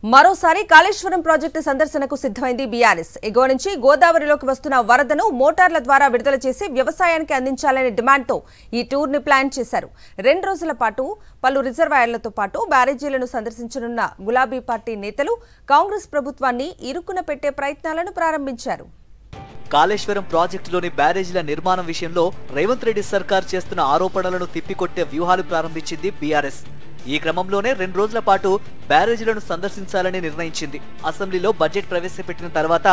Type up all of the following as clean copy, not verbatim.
మరోసారి కాళేశ్వరం ప్రాజెక్టు సందర్శనకు సిద్ధమైంది బీఆర్ఎస్. ఎగువ నుంచి గోదావరిలోకి వస్తున్న వరదను మోటార్ల ద్వారా విడుదల చేసి వ్యవసాయానికి అందించాలనే డిమాండ్తో ఈ టూర్ని ప్లాన్ చేశారు. 2 రోజుల పాటు పలు రిజర్వాయర్లతో పాటు బ్యారేజీలను సందర్శించనున్న గులాబీ పార్టీ నేతలు కాంగ్రెస్ ప్రభుత్వాన్ని ఇరుకున పెట్టే ప్రయత్నాలను ప్రారంభించారు. కాళేశ్వరం ప్రాజెక్టులోని బ్యారేజీల నిర్మాణం విషయంలో రేవంత్ రెడ్డి సర్కార్ చేస్తున్న ఆరోపణలను తిప్పికొట్టే వ్యూహాలు ప్రారంభించింది బీఆర్ఎస్. ఈ క్రమంలోనే 2 రోజుల పాటు బ్యారేజీలను సందర్శించాలని నిర్ణయించింది. అసెంబ్లీలో బడ్జెట్ ప్రవేశపెట్టిన తర్వాత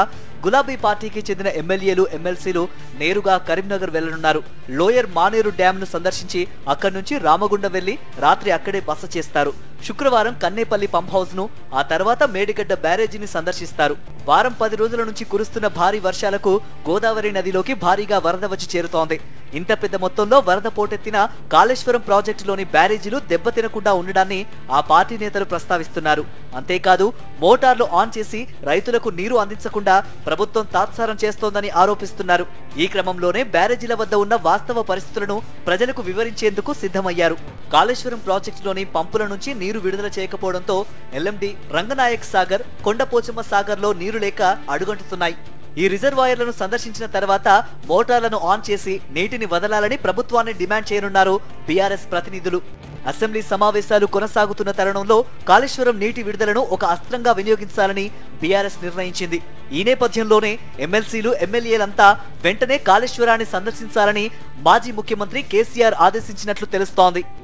గులాబీ పార్టీకి చెందిన ఎమ్మెల్యేలు, ఎమ్మెల్సీలు నేరుగా కరీంనగర్ వెళ్లనున్నారు. లోయర్ మానేరు డ్యామ్ ను సందర్శించి అక్కడి నుంచి రామగుండం వెళ్లి రాత్రి అక్కడే బస చేస్తారు. శుక్రవారం కన్నేపల్లి పంప్ హౌస్ ను, ఆ తర్వాత మేడిగడ్డ బ్యారేజీని సందర్శిస్తారు. వారం 10 రోజుల నుంచి కురుస్తున్న భారీ వర్షాలకు గోదావరి నదిలోకి భారీగా వరద వచ్చి చేరుతోంది. ఇంత పెద్ద మొత్తంలో వరద పోటెత్తిన కాళేశ్వరం ప్రాజెక్టులోని బ్యారేజీలు దెబ్బతినకుండా ఉండడాన్ని ఆ పార్టీ నేతలు ప్రస్తావిస్తున్నారు. అంతేకాదు, మోటార్లు ఆన్ చేసి రైతులకు నీరు అందించకుండా ప్రభుత్వం తాత్సారం చేస్తోందని ఆరోపిస్తున్నారు. ఈ క్రమంలోనే బ్యారేజీల వద్ద ఉన్న వాస్తవ పరిస్థితులను ప్రజలకు వివరించేందుకు సిద్ధమయ్యారు. కాళేశ్వరం ప్రాజెక్టులోని పంపుల నుంచి నీరు విడుదల చేయకపోవడంతో ఎల్ఎండి, రంగనాయక్ సాగర్, కొండపోచమ్మ సాగర్ లో నీరు లేక అడుగంటుతున్నాయి. ఈ రిజర్వాయర్లను సందర్శించిన తర్వాత మోటార్లను ఆన్ చేసి నీటిని వదలాలని ప్రభుత్వాన్ని డిమాండ్ చేయనున్నారు బీఆర్ఎస్ ప్రతినిధులు. అసెంబ్లీ సమావేశాలు కొనసాగుతున్న తరుణంలో కాళేశ్వరం నీటి విడుదలను ఒక అస్త్రంగా వినియోగించాలని బీఆర్ఎస్ నిర్ణయించింది. ఈ నేపథ్యంలోనే ఎమ్మెల్సీలు, ఎమ్మెల్యేలంతా వెంటనే కాళేశ్వరాన్ని సందర్శించాలని మాజీ ముఖ్యమంత్రి కేసీఆర్ ఆదేశించినట్లు తెలుస్తోంది.